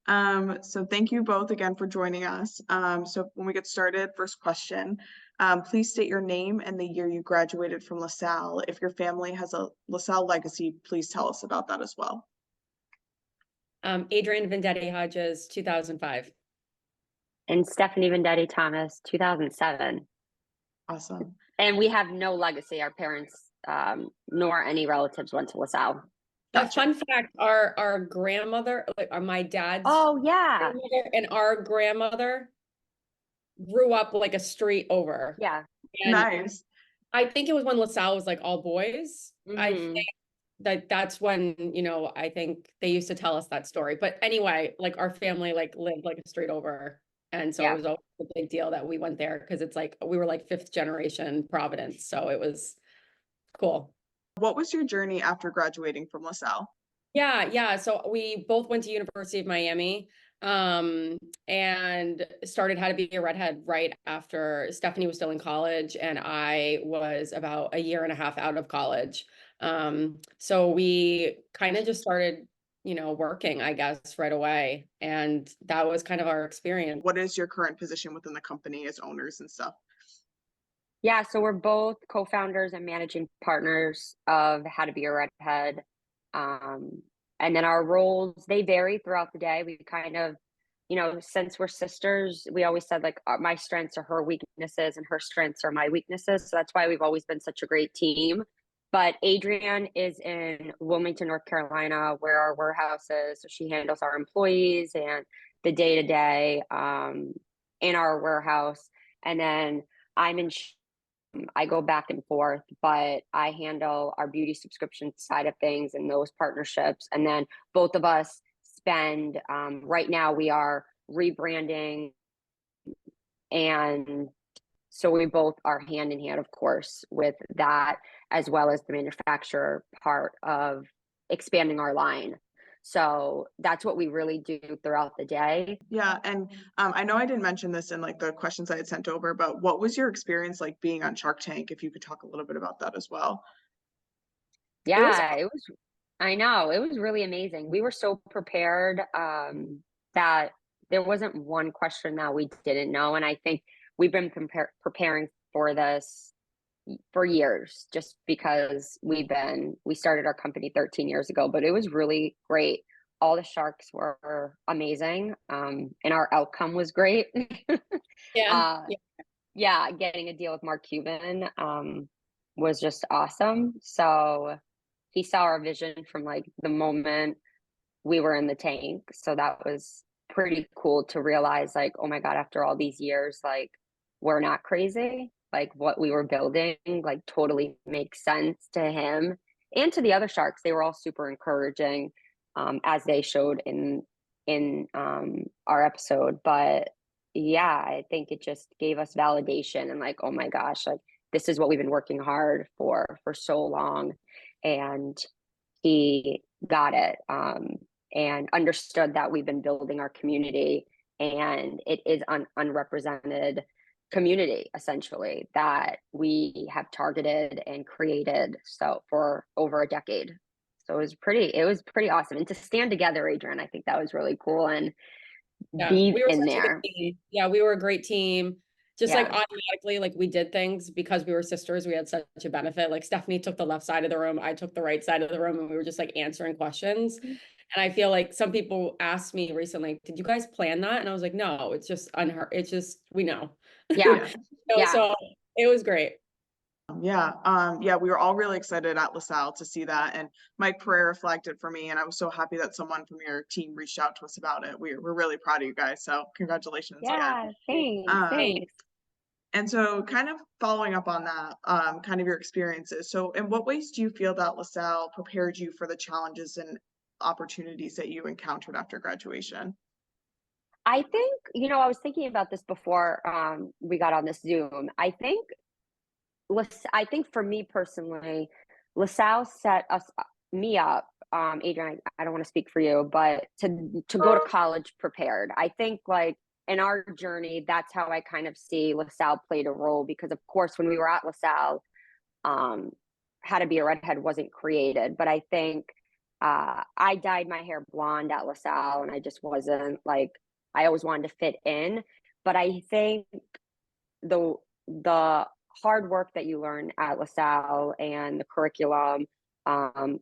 So thank you both again for joining us. So when we get started, first question, please state your name and the year you graduated from LaSalle. If your family has a LaSalle legacy, please tell us about that as well. Adrienne Vendetti Hodges, 2005. And Stephanie Vendetti Thomas, 2007. Awesome. And we have no legacy. Our parents, nor any relatives went to LaSalle. Gotcha. A fun fact, our grandmother, my dad's grandmother and our grandmother grew up like a street over. Yeah. And nice. I think it was when LaSalle was like all boys. I Mhm. think that's when, I think they used to tell us that story. But anyway, like our family like lived like a street over. And so it was always a big deal that we went there because it's like we were like fifth generation Providence. So it was cool. What was your journey after graduating from LaSalle? Yeah. So we both went to University of Miami, and started How to Be a Redhead right after Stephanie was still in college and I was about a year and a half out of college. So we kind of just started, working, I guess, right away. And that was kind of our experience. What is your current position within the company as owners and stuff? Yeah, so we're both co-founders and managing partners of How to Be a Redhead. And then our roles, they vary throughout the day. We kind of, since we're sisters, we always said like my strengths are her weaknesses and her strengths are my weaknesses. So that's why we've always been such a great team. But Adrienne is in Wilmington, North Carolina, where our warehouse is. So she handles our employees and the day-to-day in our warehouse. And then I'm in I go back and forth, but I handle our beauty subscription side of things and those partnerships. And then both of us spend, right now we are rebranding. And so we both are hand in hand, of course, with that, as well as the manufacturer part of expanding our line. So that's what we really do throughout the day. Yeah, and I know I didn't mention this in like the questions I had sent over, but what was your experience like being on Shark Tank? If you could talk a little bit about that as well. Yeah, I know, it was really amazing. We were so prepared that there wasn't one question that we didn't know. And I think we've been preparing for this for years, just because we started our company 13 years ago, but it was really great. All the sharks were amazing, and our outcome was great. Yeah. Yeah, getting a deal with Mark Cuban was just awesome. So he saw our vision from like the moment we were in the tank. So that was pretty cool to realize like, oh my God, after all these years, like we're not crazy. Like what we were building, like totally makes sense to him and to the other sharks. They were all super encouraging, as they showed in our episode. But yeah, I think it just gave us validation and like, oh my gosh, like this is what we've been working hard for so long. And he got it, and understood that we've been building our community, and it is an unrepresented community essentially that we have targeted and created so for over a decade. So it was pretty awesome. And to stand together, Adrienne, I think that was really cool. And be we were in such a there. good team. Yeah, we were a great team. Just like Yeah. automatically, like we did things because we were sisters. We had such a benefit. Like Stephanie took the left side of the room, I took the right side of the room, and we were just like answering questions. And I feel like some people asked me recently, "Did you guys plan that?" And I was like, "No, it's just unheard. It's just we know." Yeah. Yeah. So it was great. Yeah, we were all really excited at LaSalle to see that, and Mike Pereira flagged it for me, and I was so happy that someone from your team reached out to us about it. We're really proud of you guys, so congratulations again. Thanks. And so kind of following up on that, kind of your experiences. So in what ways do you feel that LaSalle prepared you for the challenges and opportunities that you encountered after graduation? I think, I was thinking about this before we got on this Zoom. I think for me personally, LaSalle set me up, Adrienne, I don't want to speak for you, but to go to college prepared. I think like in our journey, that's how I kind of see LaSalle played a role, because of course, when we were at LaSalle, How to Be a Redhead wasn't created, but I think I dyed my hair blonde at LaSalle, and I just wasn't like, I always wanted to fit in. But I think the hard work that you learn at LaSalle and the curriculum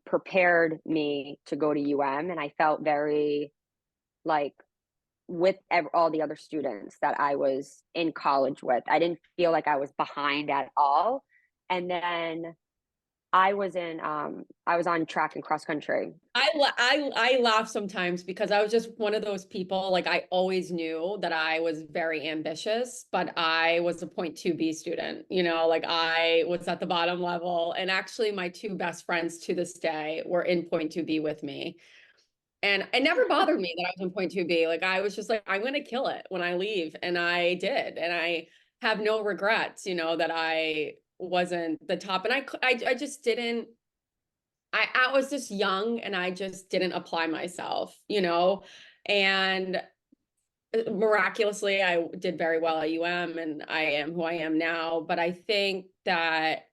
prepared me to go to UM, and I felt very like with all the other students that I was in college with. I didn't feel like I was behind at all. And then I was on track and cross country. I laugh sometimes because I was just one of those people, like I always knew that I was very ambitious, but I was a 0.2B student, like I was at the bottom level. And actually my two best friends to this day were in 0.2B with me. And it never bothered me that I was in 0.2B. Like I was just like, I'm going to kill it when I leave. And I did. And I have no regrets, that I wasn't the top. And I just didn't, I was just young and I just didn't apply myself, and miraculously I did very well at UM and I am who I am now. But I think that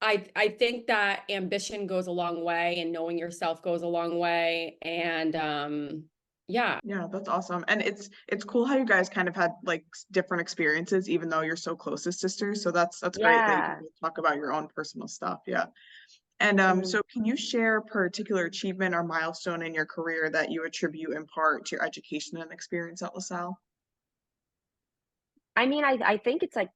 I think that ambition goes a long way and knowing yourself goes a long way. And yeah. Yeah, that's awesome. And it's cool how you guys kind of had like different experiences, even though you're so close as sisters. So that's great that you Yeah. can talk about your own personal stuff. Yeah. And so can you share a particular achievement or milestone in your career that you attribute in part to your education and experience at LaSalle? I mean, I think it's like,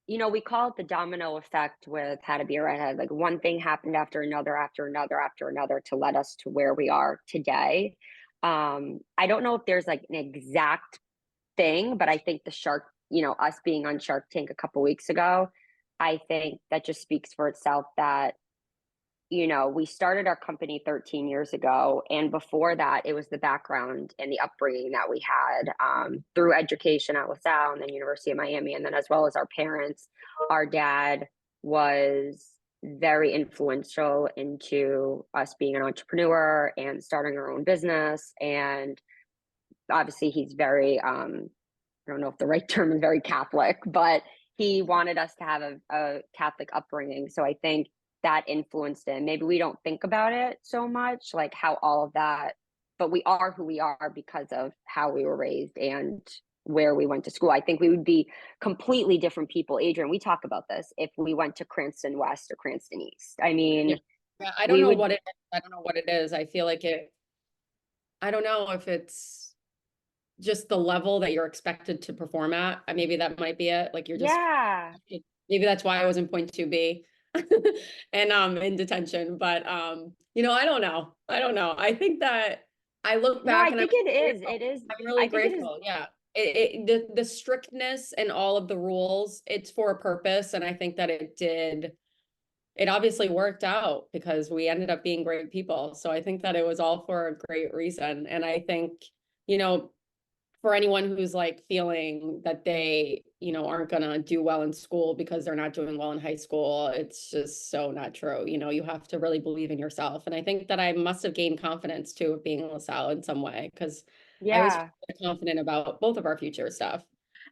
we call it the domino effect with How to Be a Redhead. Like one thing happened after another, after another, after another to let us to where we are today. I don't know if there's like an exact thing, but I think us being on Shark Tank a couple weeks ago, I think that just speaks for itself that we started our company 13 years ago. And before that, it was the background and the upbringing that we had through education at LaSalle and then University of Miami. And then as well as our parents, our dad was very influential into us being an entrepreneur and starting our own business. And obviously he's very, I don't know if the right term is very Catholic, but he wanted us to have a Catholic upbringing. So I think that influenced it. Maybe we don't think about it so much, like how all of that, but we are who we are because of how we were raised and where we went to school. I think we would be completely different people. Adrienne, we talk about this if we went to Cranston West or Cranston East. I mean, yeah, I don't know what it is. I don't know what it is. I feel like I don't know if it's just the level that you're expected to perform at. Maybe that might be it. Like you're just, maybe that's why I was in 0.2B and in detention. But I don't know. I think that I look back and it is. I'm really grateful. Yeah. The strictness and all of the rules, it's for a purpose. And I think that it obviously worked out because we ended up being great people. So I think that it was all for a great reason. And I think, for anyone who's like feeling that they, aren't going to do well in school because they're not doing well in high school, it's just so not true. You have to really believe in yourself. And I think that I must have gained confidence too of being in LaSalle in some way because I was confident about both of our future stuff.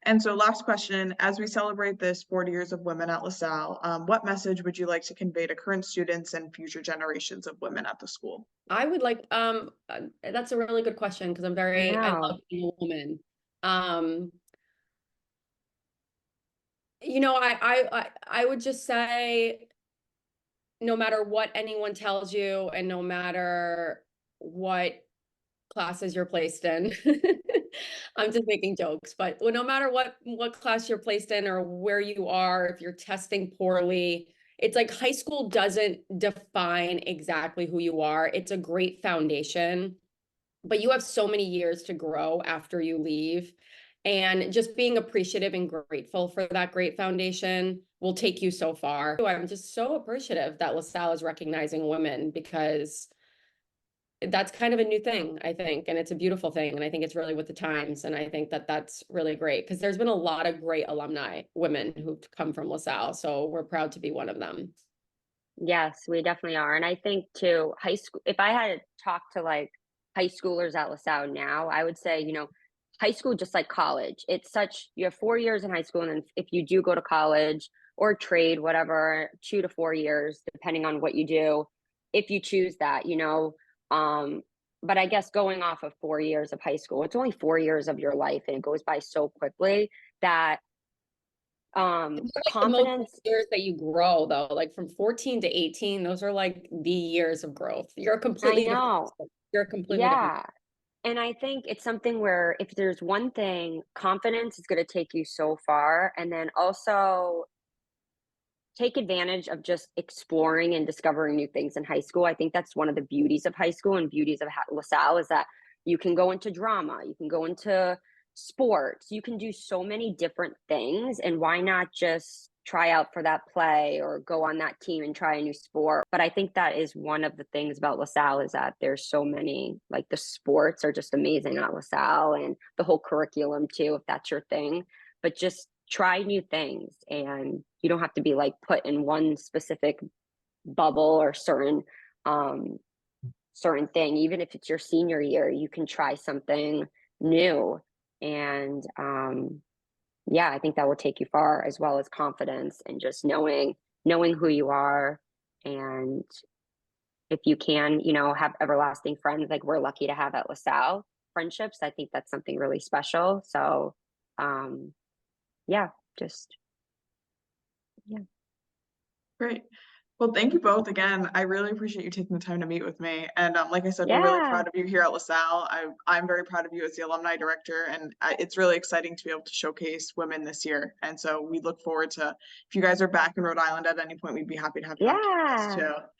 And so last question, as we celebrate this 40 years of women at LaSalle, what message would you like to convey to current students and future generations of women at the school? I would like, that's a really good question because I love being a woman. I would just say, no matter what anyone tells you and no matter what classes you're placed in, I'm just making jokes, but no matter what class you're placed in or where you are, if you're testing poorly, it's like high school doesn't define exactly who you are. It's a great foundation, but you have so many years to grow after you leave. And just being appreciative and grateful for that great foundation will take you so far. I'm just so appreciative that LaSalle is recognizing women because that's kind of a new thing, I think, and it's a beautiful thing. And I think it's really with the times. And I think that that's really great because there's been a lot of great alumni, women who've come from LaSalle. So we're proud to be one of them. Yes, we definitely are. And I think too, high school, if I had to talk to like high schoolers at LaSalle now, I would say, high school, just like college, you have 4 years in high school. And then if you do go to college or trade, whatever, 2 to 4 years, depending on what you do, if you choose that, but I guess going off of 4 years of high school, it's only 4 years of your life, and it goes by so quickly that It's like the most confidence. years that you grow though, like from 14 to 18, those are like the years of growth. You're a I completely different know. person. You're a completely different. Yeah. And I think it's something where if there's one thing, confidence is going to take you so far. And then also take advantage of just exploring and discovering new things in high school. I think that's one of the beauties of high school and beauties of LaSalle is that you can go into drama, you can go into sports, you can do so many different things. And why not just try out for that play or go on that team and try a new sport? But I think that is one of the things about LaSalle is that there's so many, like the sports are just amazing at LaSalle and the whole curriculum too, if that's your thing. But just try new things, and you don't have to be like put in one specific bubble or certain thing. Even if it's your senior year, you can try something new. And yeah, I think that will take you far, as well as confidence and just knowing who you are. And if you can, have everlasting friends like we're lucky to have at LaSalle, friendships, I think that's something really special. So yeah, just yeah. Great. Well, thank you both again. I really appreciate you taking the time to meet with me. And like I said, we're really Yeah. proud of you here at LaSalle. I'm very proud of you as the alumni director, and it's really exciting to be able to showcase women this year. And so we look forward to, if you guys are back in Rhode Island at any point, we'd be happy to have you on campus Yeah. too.